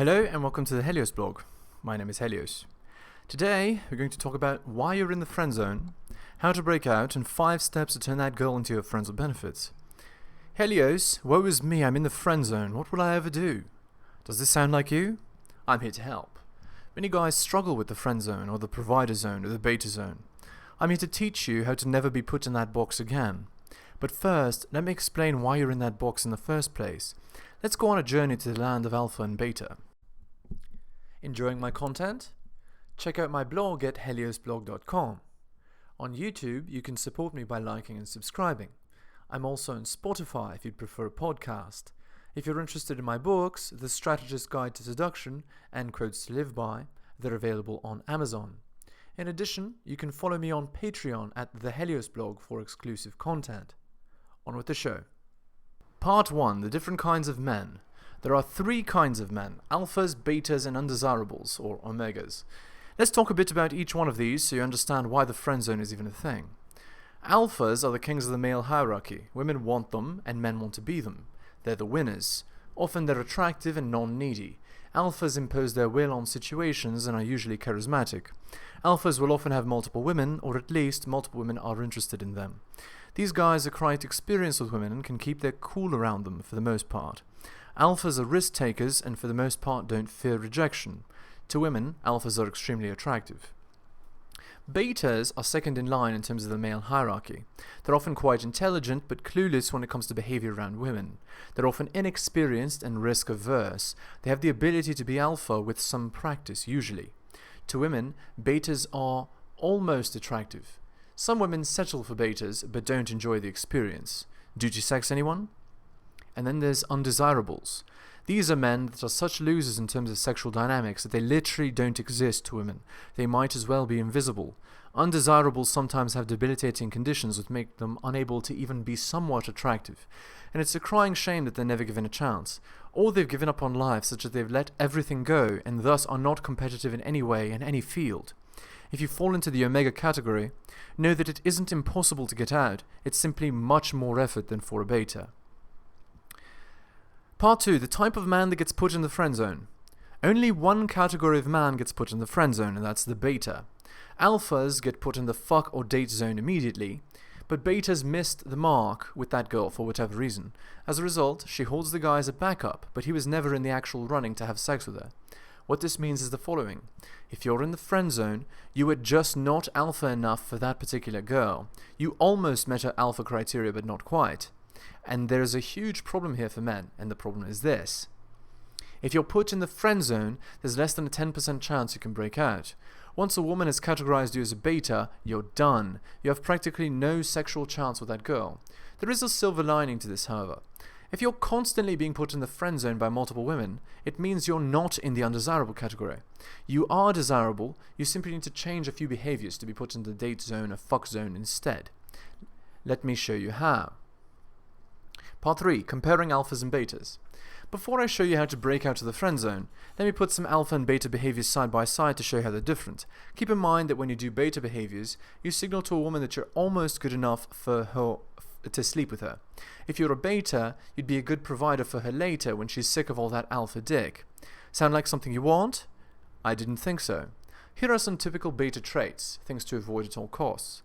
Hello and welcome to the Helios blog. My name is Helios. Today we're going to talk about why you're in the friend zone, how to break out, and 5 steps to turn that girl into your friends with benefits. Helios, woe is me, I'm in the friend zone. What will I ever do? Does this sound like you? I'm here to help. Many guys struggle with the friend zone or the provider zone or the beta zone. I'm here to teach you how to never be put in that box again. But first, let me explain why you're in that box in the first place. Let's go on a journey to the land of alpha and beta. Enjoying my content? Check out my blog at heliosblog.com. On YouTube, you can support me by liking and subscribing. I'm also on Spotify if you'd prefer a podcast. If you're interested in my books, The Strategist Guide to Seduction and Quotes to Live By, they're available on Amazon. In addition, you can follow me on Patreon at theheliosblog for exclusive content. On with the show. Part 1. The different kinds of men. There are 3 kinds of men: alphas, betas, and undesirables, or omegas. Let's talk a bit about each one of these so you understand why the friend zone is even a thing. Alphas are the kings of the male hierarchy. Women want them, and men want to be them. They're the winners. Often they're attractive and non-needy. Alphas impose their will on situations and are usually charismatic. Alphas will often have multiple women, or at least multiple women are interested in them. These guys are quite experienced with women and can keep their cool around them for the most part. Alphas are risk takers and for the most part don't fear rejection. To women, alphas are extremely attractive. Betas are second in line in terms of the male hierarchy. They're often quite intelligent but clueless when it comes to behavior around women. They're often inexperienced and risk averse. They have the ability to be alpha with some practice, usually. To women, betas are almost attractive. Some women settle for betas but don't enjoy the experience. Duty sex anyone? And then there's undesirables. These are men that are such losers in terms of sexual dynamics that they literally don't exist to women. They might as well be invisible. Undesirables sometimes have debilitating conditions that make them unable to even be somewhat attractive. And it's a crying shame that they're never given a chance. Or they've given up on life such that they've let everything go and thus are not competitive in any way in any field. If you fall into the omega category, know that it isn't impossible to get out. It's simply much more effort than for a beta. Part 2. The type of man that gets put in the friend zone. Only one category of man gets put in the friend zone, and that's the beta. Alphas get put in the fuck or date zone immediately, but betas missed the mark with that girl for whatever reason. As a result, she holds the guy as a backup, but he was never in the actual running to have sex with her. What this means is the following. If you're in the friend zone, you were just not alpha enough for that particular girl. You almost met her alpha criteria, but not quite. And there's a huge problem here for men, and the problem is this. If you're put in the friend zone, there's less than a 10% chance you can break out. Once a woman has categorized you as a beta, you're done. You have practically no sexual chance with that girl. There is a silver lining to this, however. If you're constantly being put in the friend zone by multiple women, it means you're not in the undesirable category. You are desirable, you simply need to change a few behaviors to be put in the date zone or fuck zone instead. Let me show you how. Part 3. Comparing alphas and betas. Before I show you how to break out of the friend zone, let me put some alpha and beta behaviors side by side to show you how they're different. Keep in mind that when you do beta behaviors, you signal to a woman that you're almost good enough for her to sleep with her. If you're a beta, you'd be a good provider for her later when she's sick of all that alpha dick. Sound like something you want? I didn't think so. Here are some typical beta traits, things to avoid at all costs.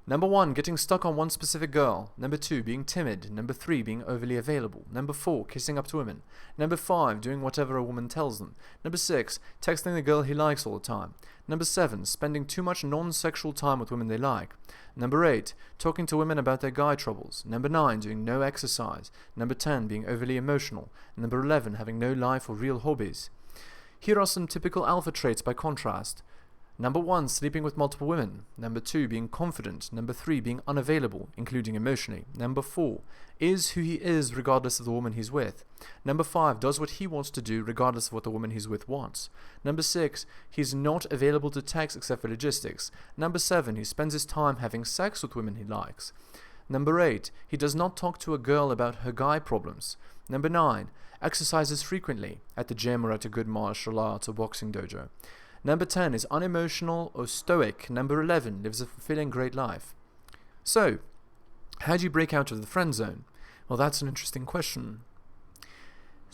Number 1, getting stuck on one specific girl. Number 2, being timid. Number 3, being overly available. Number 4, kissing up to women. Number 5, doing whatever a woman tells them. Number 6, texting the girl he likes all the time. Number 7, spending too much non-sexual time with women they like. Number 8, talking to women about their guy troubles. Number 9, doing no exercise. Number 10, being overly emotional. Number 11, having no life or real hobbies. Here are some typical alpha traits by contrast. Number 1, sleeping with multiple women. Number 2, being confident. Number 3, being unavailable, including emotionally. Number 4, is who he is regardless of the woman he's with. Number 5, does what he wants to do regardless of what the woman he's with wants. Number 6, he's not available to text except for logistics. Number 7, he spends his time having sex with women he likes. Number 8, he does not talk to a girl about her guy problems. Number 9, exercises frequently, at the gym or at a good martial arts or boxing dojo. Number 10 is unemotional or stoic. Number 11 lives a fulfilling great life. So, how do you break out of the friend zone? Well, that's an interesting question.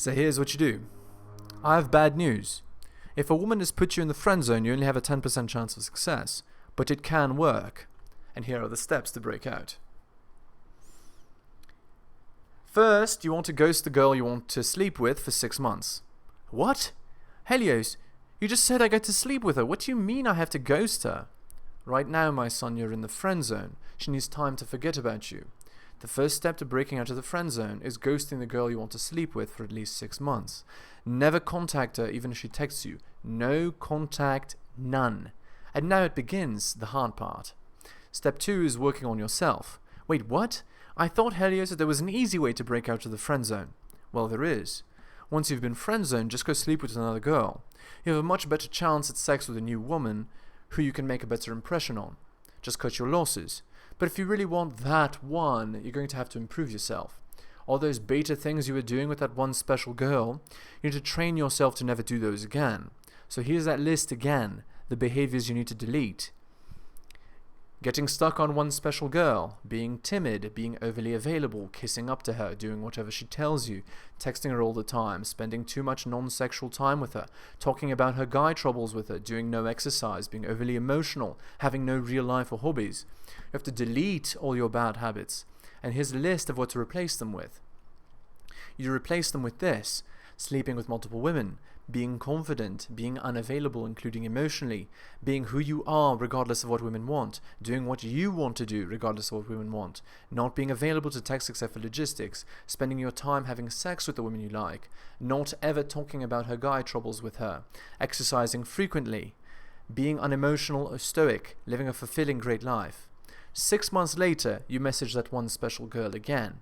So here's what you do. I have bad news. If a woman has put you in the friend zone, you only have a 10% chance of success. But it can work. And here are the steps to break out. First, you want to ghost the girl you want to sleep with for 6 months. What? Helios, you just said I get to sleep with her. What do you mean I have to ghost her? Right now, my son, you're in the friend zone. She needs time to forget about you. The first step to breaking out of the friend zone is ghosting the girl you want to sleep with for at least 6 months. Never contact her even if she texts you. No contact, none. And now it begins, the hard part. Step 2 is working on yourself. Wait, what? I thought, Helios, that there was an easy way to break out of the friend zone. Well, there is. Once you've been friend zoned, just go sleep with another girl. You have a much better chance at sex with a new woman who you can make a better impression on. Just cut your losses. But if you really want that one, you're going to have to improve yourself. All those beta things you were doing with that one special girl, you need to train yourself to never do those again. So here's that list again, the behaviors you need to delete. Getting stuck on one special girl, being timid, being overly available, kissing up to her, doing whatever she tells you, texting her all the time, spending too much non-sexual time with her, talking about her guy troubles with her, doing no exercise, being overly emotional, having no real life or hobbies. You have to delete all your bad habits. And here's a list of what to replace them with. You replace them with this: sleeping with multiple women, being confident, being unavailable including emotionally, being who you are regardless of what women want, doing what you want to do regardless of what women want, not being available to text except for logistics, spending your time having sex with the women you like, not ever talking about her guy troubles with her, exercising frequently, being unemotional or stoic, living a fulfilling great life. 6 months later, you message that one special girl again.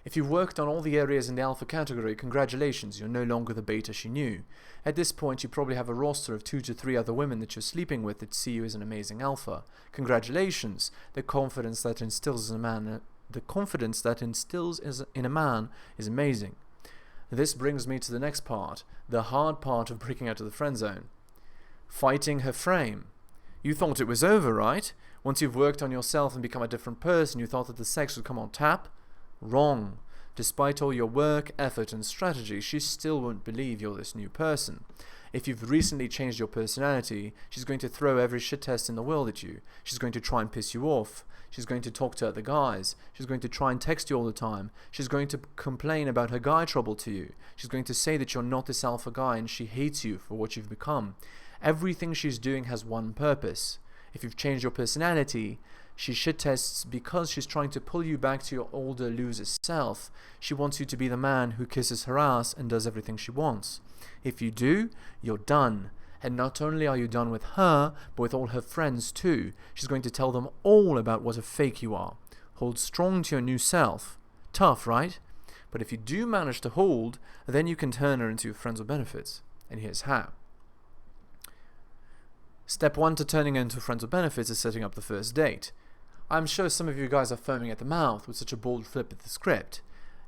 If you've worked on all the areas in the alpha category, congratulations, you're no longer the beta she knew. At this point, you probably have a roster of 2 to 3 other women that you're sleeping with that see you as an amazing alpha. Congratulations, the confidence that instills in a man is amazing. This brings me to the next part, the hard part of breaking out of the friend zone. Fighting her frame. You thought it was over, right? Once you've worked on yourself and become a different person, you thought that the sex would come on tap? Wrong. Despite all your work, effort and strategy, she still won't believe you're this new person. If you've recently changed your personality, she's going to throw every shit test in the world at you. She's going to try and piss you off. She's going to talk to other guys. She's going to try and text you all the time. She's going to complain about her guy trouble to you. She's going to say that you're not this alpha guy and she hates you for what you've become. Everything she's doing has one purpose. If you've changed your personality, she shit tests because she's trying to pull you back to your older loser self. She wants you to be the man who kisses her ass and does everything she wants. If you do, you're done. And not only are you done with her, but with all her friends too. She's going to tell them all about what a fake you are. Hold strong to your new self. Tough, right? But if you do manage to hold, then you can turn her into your friends with benefits. And here's how. Step 1 to turning her into friends with benefits is setting up the first date. I'm sure some of you guys are foaming at the mouth with such a bold flip of the script.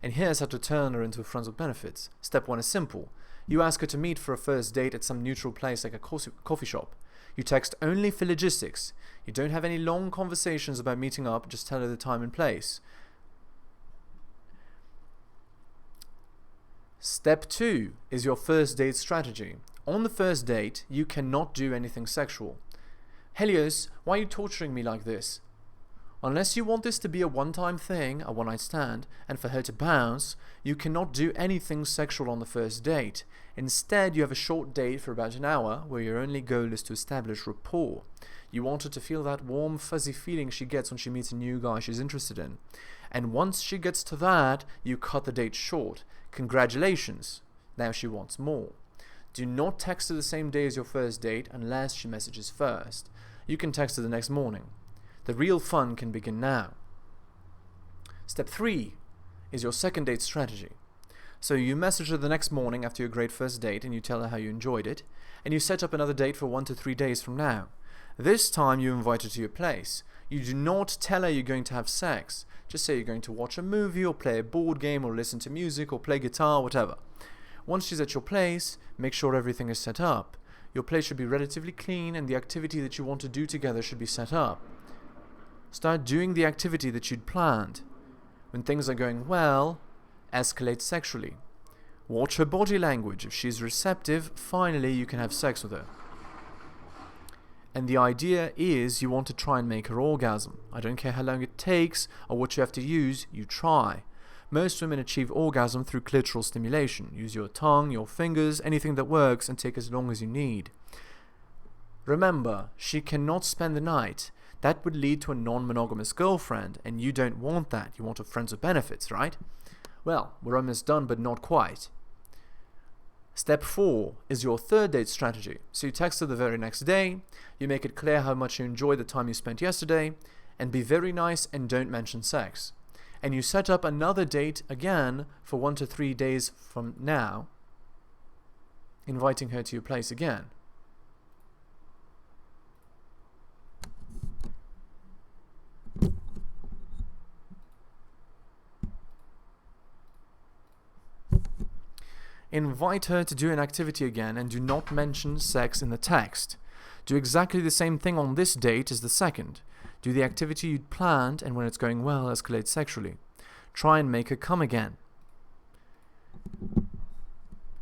And here's how to turn her into friends with benefits. Step 1 is simple. You ask her to meet for a first date at some neutral place like a coffee shop. You text only for logistics. You don't have any long conversations about meeting up, just tell her the time and place. Step 2 is your first date strategy. On the first date, you cannot do anything sexual. Helios, why are you torturing me like this? Unless you want this to be a one-time thing, a one-night stand, and for her to bounce, you cannot do anything sexual on the first date. Instead, you have a short date for about an hour where your only goal is to establish rapport. You want her to feel that warm, fuzzy feeling she gets when she meets a new guy she's interested in. And once she gets to that, you cut the date short. Congratulations. Now she wants more. Do not text her the same day as your first date unless she messages first. You can text her the next morning. The real fun can begin now. Step 3 is your second date strategy. So you message her the next morning after your great first date and you tell her how you enjoyed it, and you set up another date for 1 to 3 days from now. This time you invite her to your place. You do not tell her you're going to have sex. Just say you're going to watch a movie or play a board game or listen to music or play guitar, whatever. Once she's at your place, make sure everything is set up. Your place should be relatively clean and the activity that you want to do together should be set up. Start doing the activity that you'd planned. When things are going well, escalate sexually. Watch her body language. If she's receptive, finally you can have sex with her. And the idea is you want to try and make her orgasm. I don't care how long it takes or what you have to use, you try. Most women achieve orgasm through clitoral stimulation. Use your tongue, your fingers, anything that works, and take as long as you need. Remember, she cannot spend the night. That would lead to a non-monogamous girlfriend, and you don't want that. You want a friends with benefits, right? Well, we're almost done, but not quite. Step 4 is your third date strategy. So you text her the very next day, you make it clear how much you enjoyed the time you spent yesterday, and be very nice and don't mention sex. And you set up another date again for 1 to 3 days from now, inviting her to your place again. Invite her to do an activity again and do not mention sex in the text. Do exactly the same thing on this date as the second. Do the activity you'd planned, and when it's going well, escalate sexually. Try and make her come again.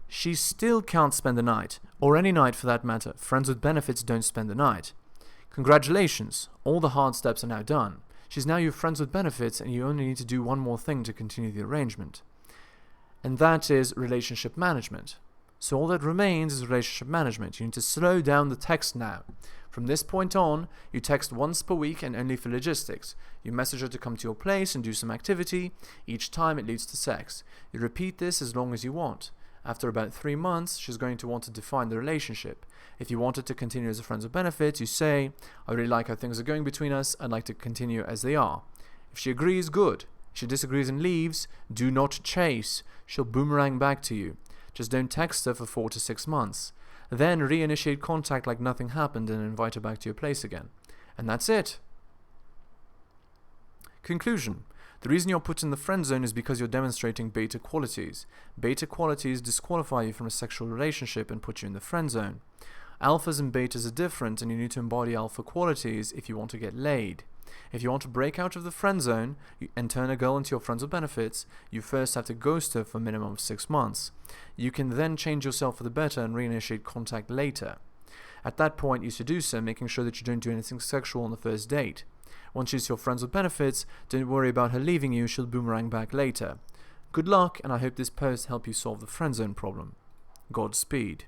She still can't spend the night, or any night for that matter. Friends with benefits don't spend the night. Congratulations, all the hard steps are now done. She's now your friends with benefits, and you only need to do one more thing to continue the arrangement. And that is relationship management. So all that remains is relationship management. You need to slow down the text now. From this point on, you text once per week and only for logistics. You message her to come to your place and do some activity. Each time it leads to sex. You repeat this as long as you want. After about 3 months, she's going to want to define the relationship. If you want it to continue as a friends with benefits, you say, I really like how things are going between us. I'd like to continue as they are. If she agrees, good. If she disagrees and leaves, do not chase. She'll boomerang back to you. Just don't text her for 4 to 6 months. Then reinitiate contact like nothing happened and invite her back to your place again. And that's it. Conclusion. The reason you're put in the friend zone is because you're demonstrating beta qualities. Beta qualities disqualify you from a sexual relationship and put you in the friend zone. Alphas and betas are different, and you need to embody alpha qualities if you want to get laid. If you want to break out of the friend zone and turn a girl into your friends with benefits, you first have to ghost her for a minimum of 6 months. You can then change yourself for the better and reinitiate contact later. At that point, you seduce her, making sure that you don't do anything sexual on the first date. Once she's your friends with benefits, don't worry about her leaving you, she'll boomerang back later. Good luck, and I hope this post helped you solve the friend zone problem. Godspeed.